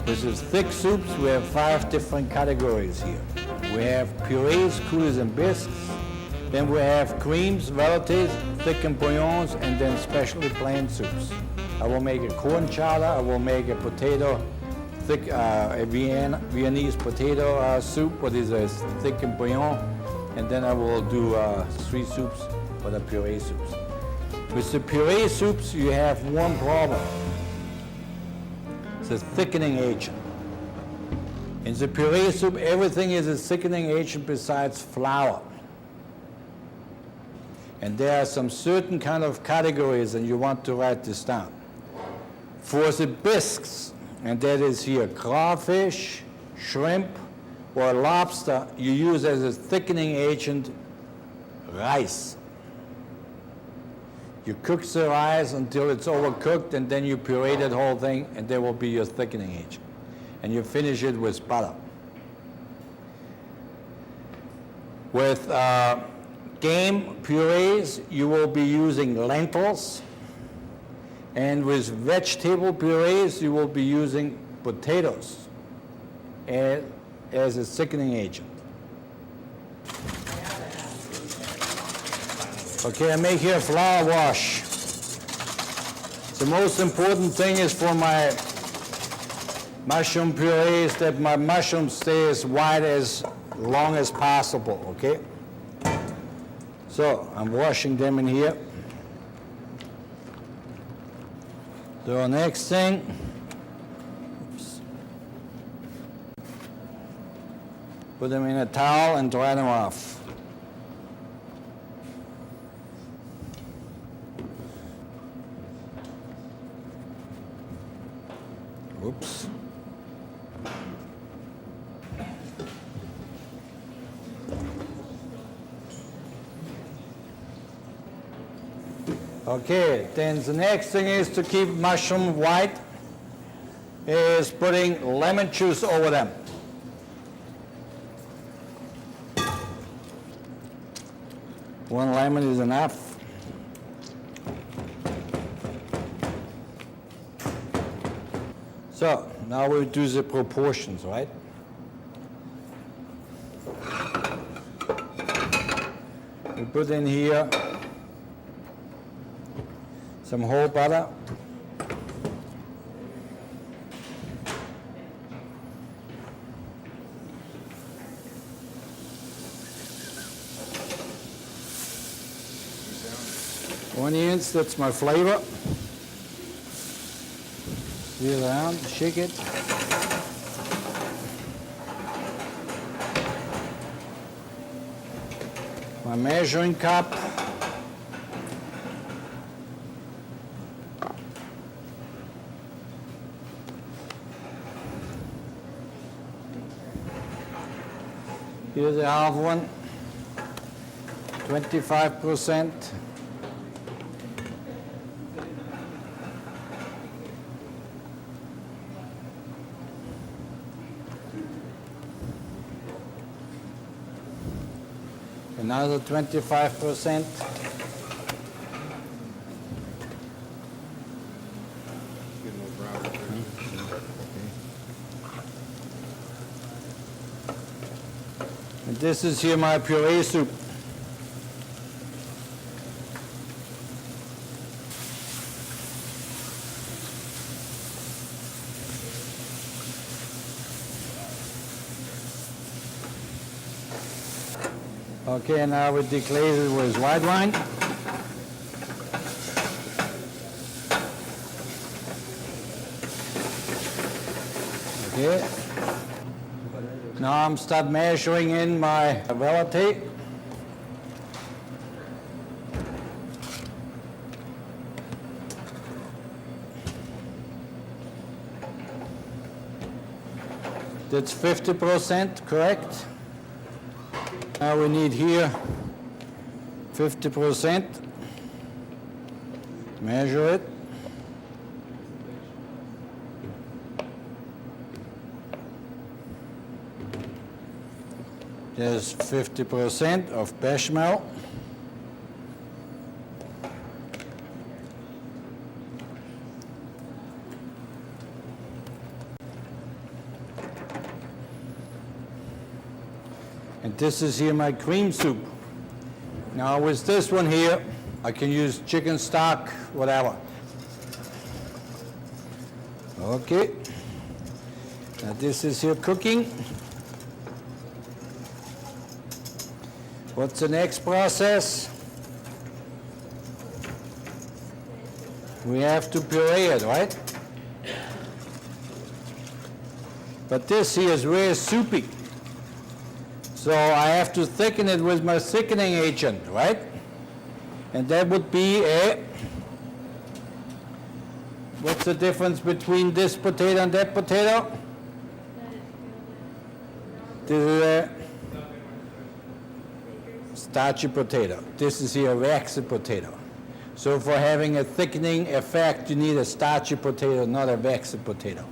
With the thick soups, we have 5 different categories here. We have purees, coulis, and bisques. Then we have creams, varieties, thickened bouillons, and then specially plain soups. I will make a corn chowder. I will make a potato, a Viennese potato soup, what is a thickened bouillon. And then I will do 3 soups for the puree soups. With the puree soups, you have one problem. It's a thickening agent. In the puree soup, everything is a thickening agent besides flour. And there are some certain kind of categories, and you want to write this down. For the bisques, and that is here, crawfish, shrimp, or lobster, you use as a thickening agent rice. You cook the rice until it's overcooked, and then you puree that whole thing, and there will be your thickening agent. And you finish it with butter. With game purees, you will be using lentils. And with vegetable purees, you will be using potatoes as a thickening agent. Okay, I make here a flour wash. The most important thing is for my mushroom purees that my mushrooms stay as white as long as possible, okay? So I'm washing them in here. So next thing, put them in a towel and dry them off. Oops. Okay, then the next thing is to keep mushroom white is putting lemon juice over them. One lemon is enough. So now we do the proportions, right? We put in here some whole butter. Onions, that's my flavor. Stir around, shake it. My measuring cup. Here's a half one, 25%. Another 25%. And this is here my puree soup. Okay, now we deglaze it with white wine. Okay. Now I'm start measuring in my variety. That's 50%, correct? Now we need here 50%. Measure it. There's 50% of bechamel. And this is here my cream soup. Now with this one here, I can use chicken stock, whatever. Okay. Now this is here cooking. What's the next process? We have to puree it, right? But this here is very soupy. So I have to thicken it with my thickening agent, right? And that would be a, what's the difference between this potato and that potato? This is a starchy potato. This is here a waxy potato. So for having a thickening effect, you need a starchy potato, not a waxy potato.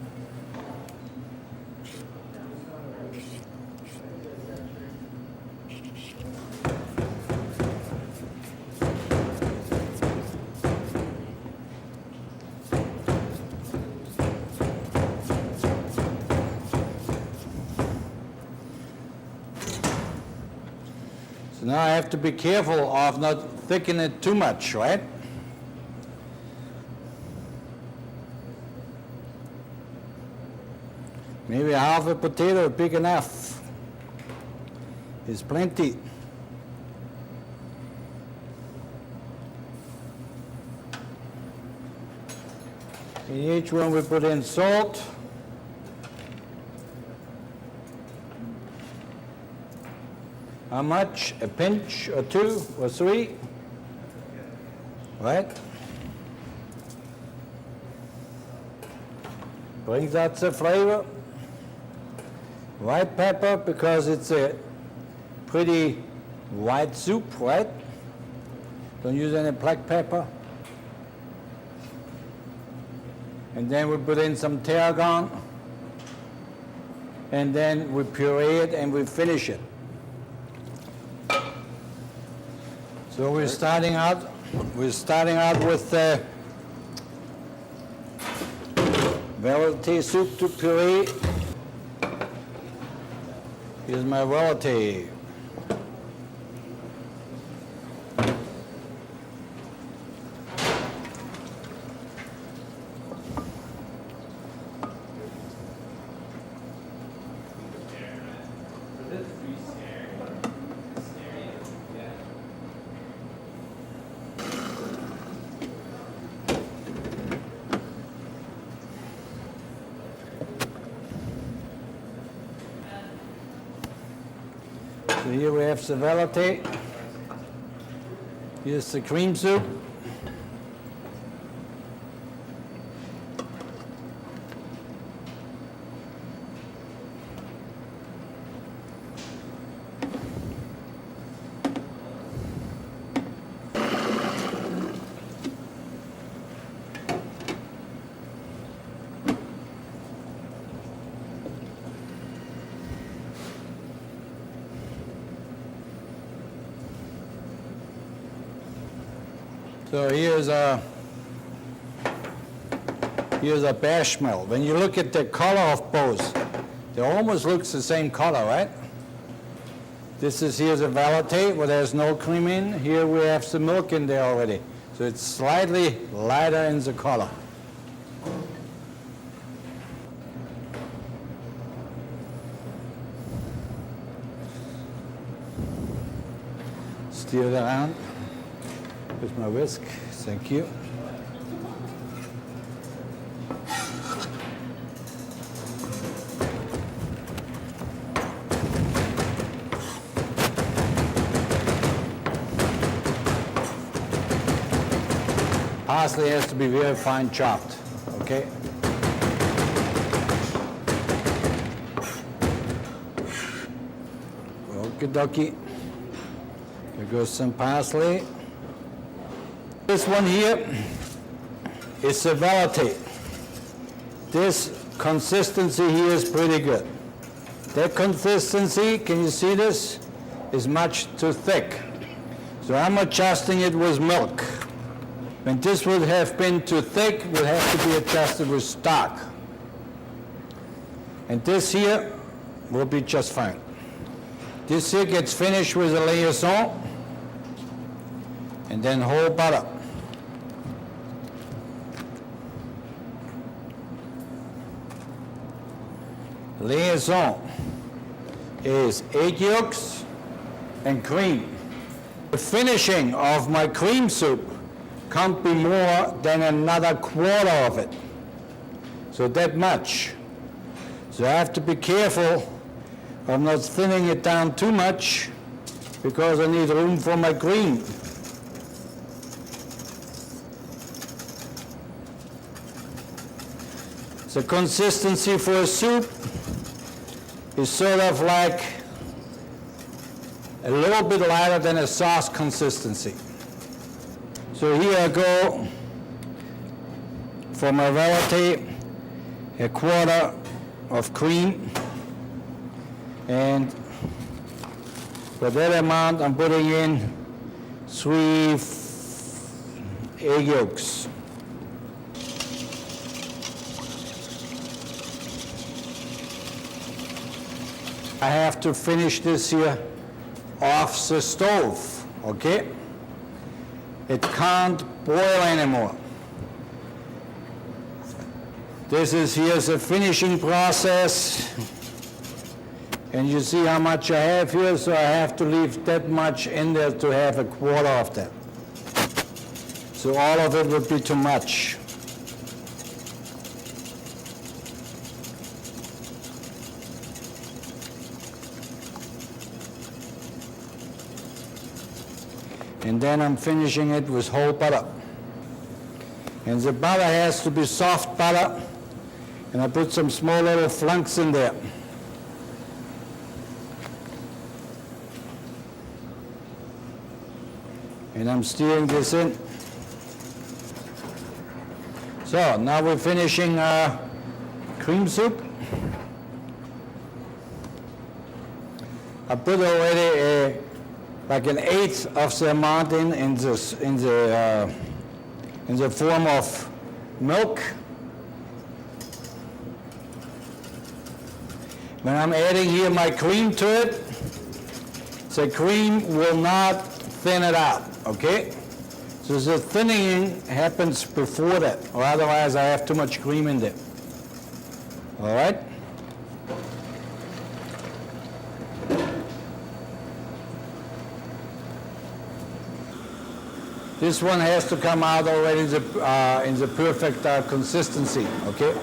So now I have to be careful of not thickening it too much, right? Maybe half a potato, big enough. Is plenty. In each one we put in salt. How much? A pinch or two or three? Right? Brings out the flavor. White pepper, because it's a pretty white soup, right? Don't use any black pepper. And then we put in some tarragon. And then we puree it and we finish it. So we're starting out with variety soup to puree. Here's my variety. So here we have the variety. Here's the cream soup. So here's a bechamel. When you look at the color of both, they almost looks the same color, right? Here's a variety where there's no cream in. Here we have some milk in there already. So it's slightly lighter in the color. Stir it around with my whisk. Thank you. Parsley has to be very fine chopped, okay? Okie dokie. There goes some parsley. This one here is a variety. This consistency here is pretty good. That consistency, can you see this, is much too thick. So I'm adjusting it with milk. When this would have been too thick, it would have to be adjusted with stock. And this here will be just fine. This here gets finished with a liaison, and then whole butter. Liaison is egg yolks and cream. The finishing of my cream soup can't be more than another quarter of it. So that much. So I have to be careful of not thinning it down too much because I need room for my cream. The consistency for a soup is sort of like a little bit lighter than a sauce consistency. So here I go for my variety, a quarter of cream, and for that amount I'm putting in 3 egg yolks. I have to finish this here off the stove, okay? It can't boil anymore. This is here's the finishing process. And you see how much I have here, so I have to leave that much in there to have a quarter of that. So all of it would be too much. And then I'm finishing it with whole butter. And the butter has to be soft butter, and I put some small little flunks in there. And I'm stirring this in. So now we're finishing cream soup. I put already like an eighth of the amount in the form of milk. When I'm adding here my cream to it, the cream will not thin it out, okay? So the thinning happens before that, or otherwise I have too much cream in there. All right? This one has to come out already in the perfect consistency, okay?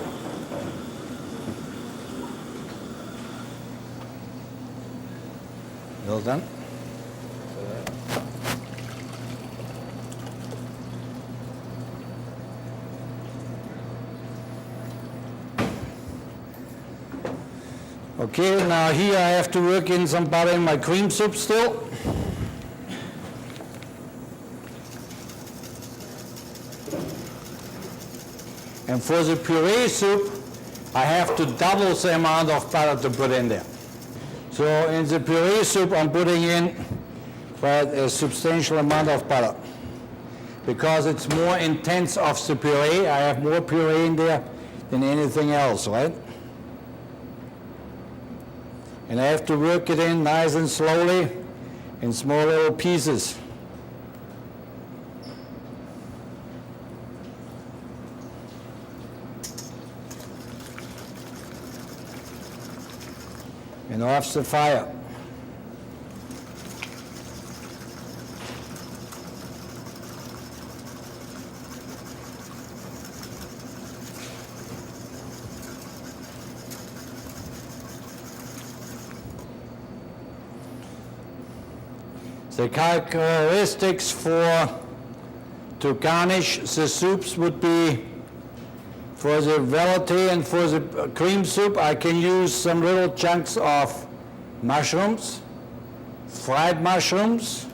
Well done. Okay, now here I have to work in some butter in my cream soup still. And for the puree soup, I have to double the amount of butter to put in there. So in the puree soup, I'm putting in quite a substantial amount of butter. Because it's more intense of the puree, I have more puree in there than anything else, right? And I have to work it in nice and slowly in small little pieces. And off the fire. The characteristics to garnish the soups would be, for the velouté and for the cream soup, I can use some little chunks of mushrooms, fried mushrooms.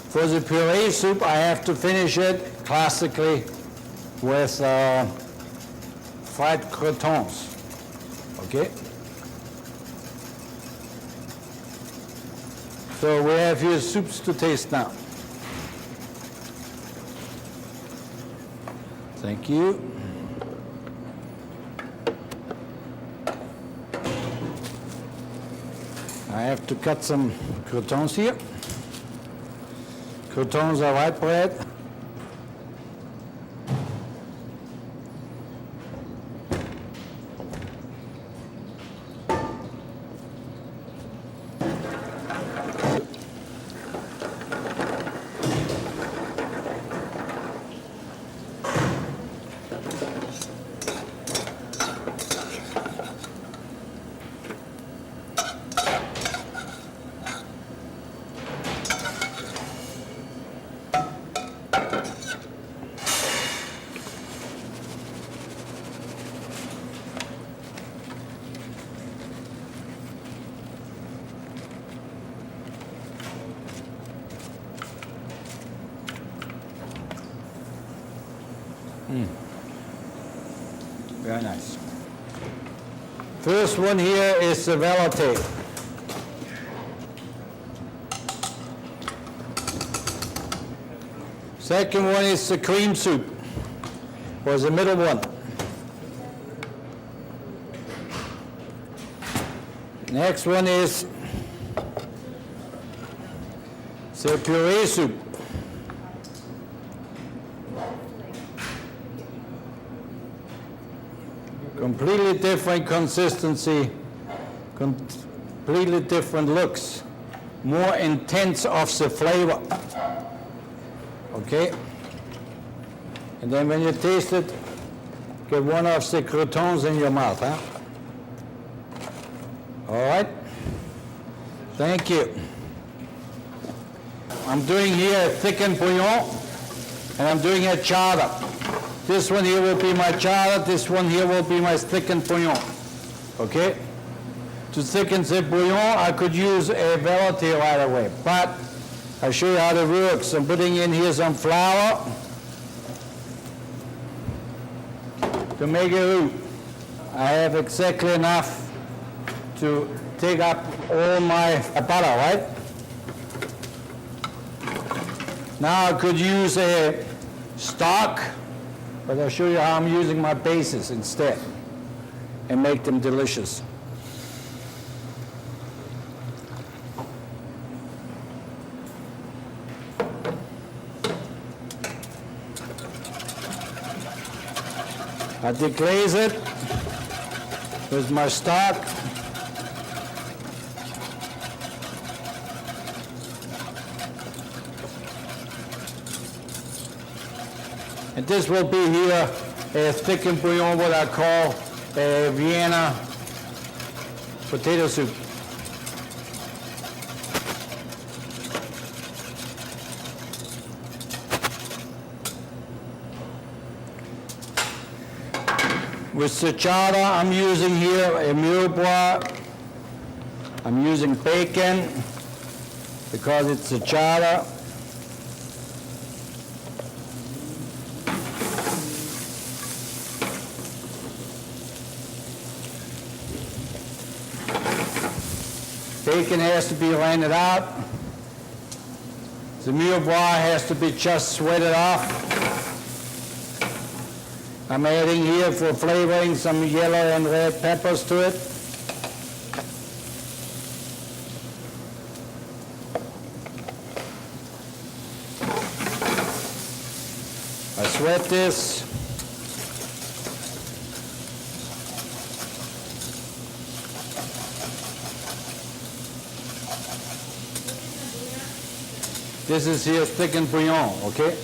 For the puree soup, I have to finish it classically with fried croutons, okay? So we have here soups to taste now. Thank you. I have to cut some croutons here. Croutons are white bread. Very nice. First one here is the velouté. Second one is the cream soup, was the middle one. Next one is the puree soup. Completely different consistency, completely different looks, more intense of the flavor. Okay? And then when you taste it, get one of the croutons in your mouth, huh? All right? Thank you. I'm doing here a thickened bouillon, and I'm doing a chowder. This one here will be my chowder, this one here will be my thickened bouillon. Okay? To thicken the bouillon, I could use a velouté right away, but I'll show you how it works. I'm putting in here some flour to make a roux. I have exactly enough to take up all my butter, right? Now I could use a stock, but I'll show you how I'm using my bases instead and make them delicious. I deglaze it with my stock. And this will be here a thickened bouillon, what I call a Vienna potato soup. With the chowder, I'm using here a mirepoix. I'm using bacon because it's a chowder. Bacon has to be landed out. The mirepoix has to be just sweated off. I'm adding here for flavoring some yellow and red peppers to it. I sweat this. This is here thickened bouillon, okay?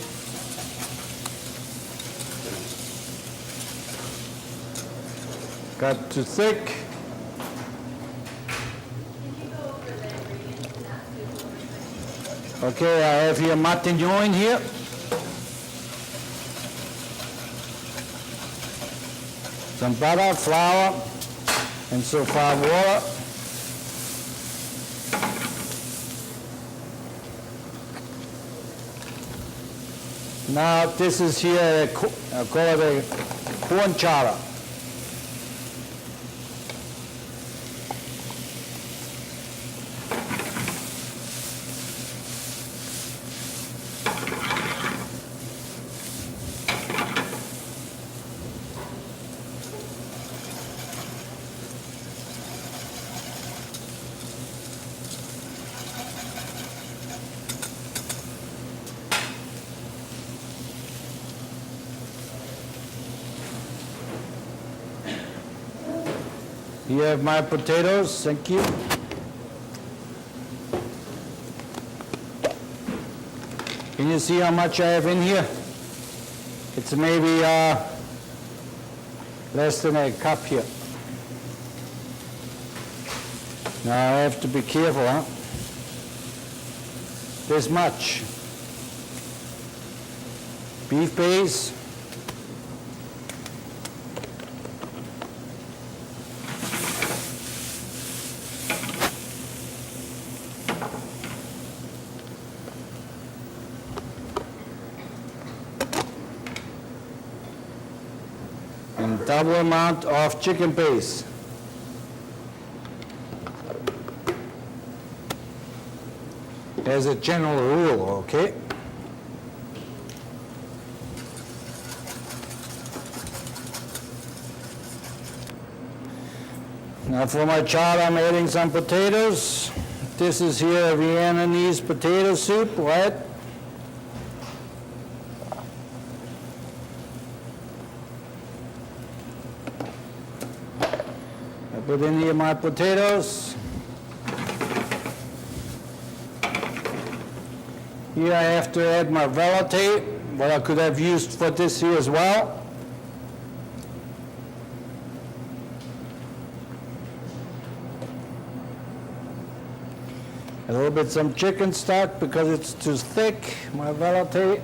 Got too thick. Okay, I have here Matignon here. Some butter, flour, and so far water. Now this is here, I call it a corn chowder. Here I have my potatoes, thank you. Can you see how much I have in here? It's maybe less than a cup here. Now I have to be careful, huh? This much. Beef base. And double amount of chicken base. As a general rule, okay? Now for my chowder, I'm adding some potatoes. This is here a Vietnamese potato soup, right? I put in here my potatoes. Here I have to add my velouté, what I could have used for this here as well. A little bit some chicken stock because it's too thick, my velouté.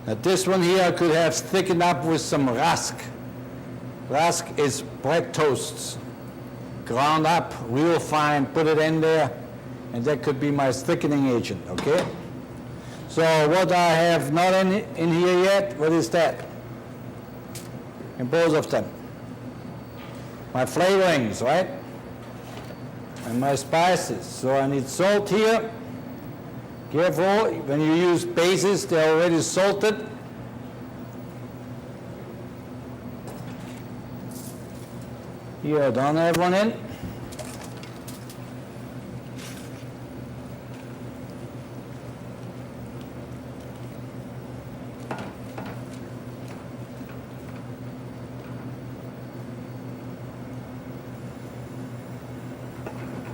Now this one here I could have thickened up with some rusk. Rusk is bread toasts, ground up real fine, put it in there, and that could be my thickening agent, okay? So what I have not in here yet, what is that? In both of them. My flavorings, right? And my spices. So I need salt here. Careful, when you use bases, they're already salted. Here, I don't have one in.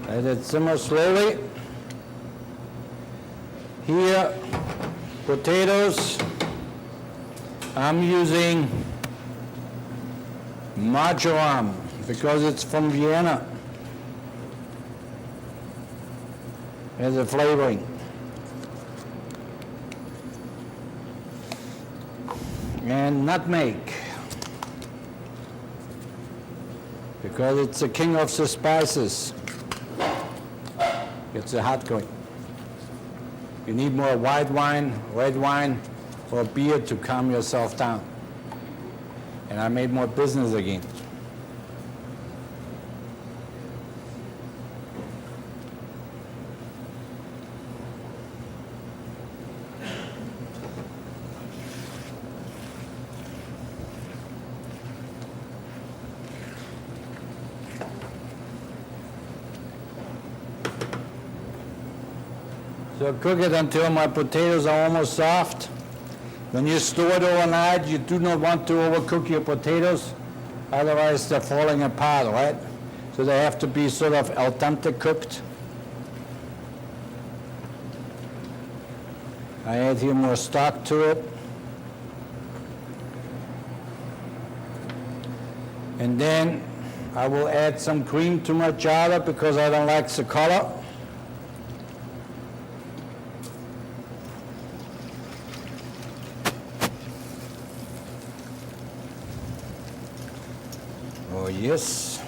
Let it simmer slowly. Here, potatoes, I'm using marjoram because it's from Vienna as a flavoring. And nutmeg because it's the king of the spices. It's a hot going. You need more white wine, red wine, or beer to calm yourself down. And I made more business again. So cook it until my potatoes are almost soft. When you store it overnight, you do not want to overcook your potatoes, otherwise they're falling apart, right? So they have to be sort of al dente cooked. I add here more stock to it. And then I will add some cream to my chowder because I don't like the color. Oh yes,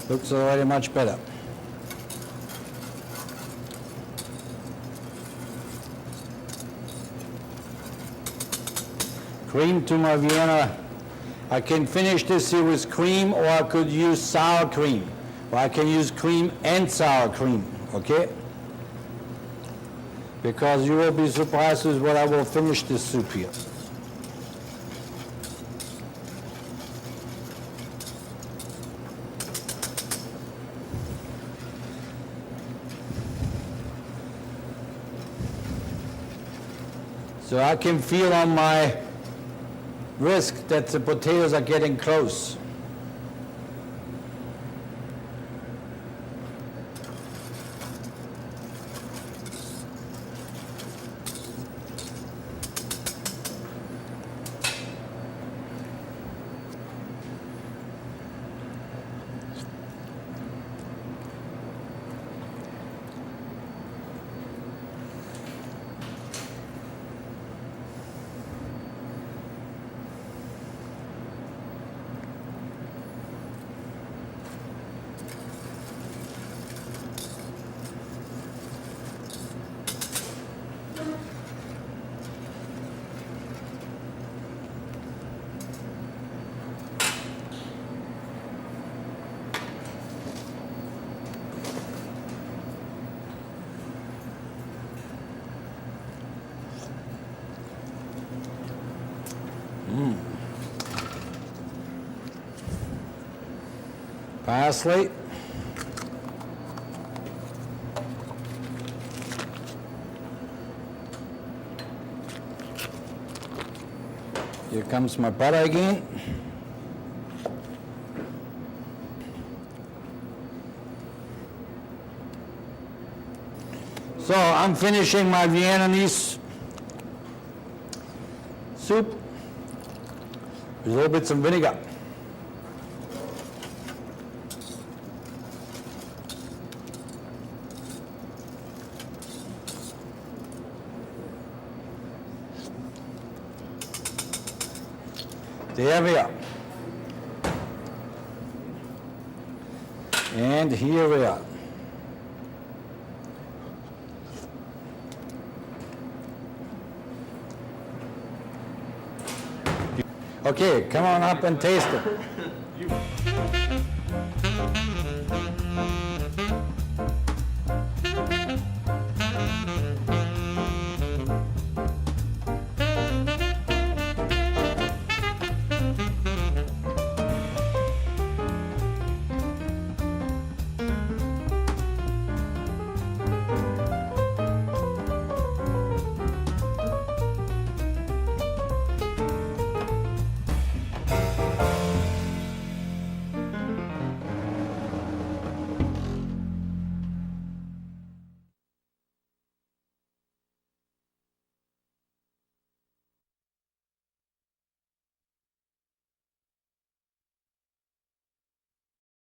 looks already much better. Cream to my Vienna. I can finish this here with cream, or I could use sour cream, or I can use cream and sour cream, okay? Because you will be surprised with what I will finish this soup here. So I can feel on my wrist that the potatoes are getting close. Parsley. Here comes my butter again. So I'm finishing my Viennese soup with a little bit of vinegar. There we are. And here we are. Okay, come on up and taste it.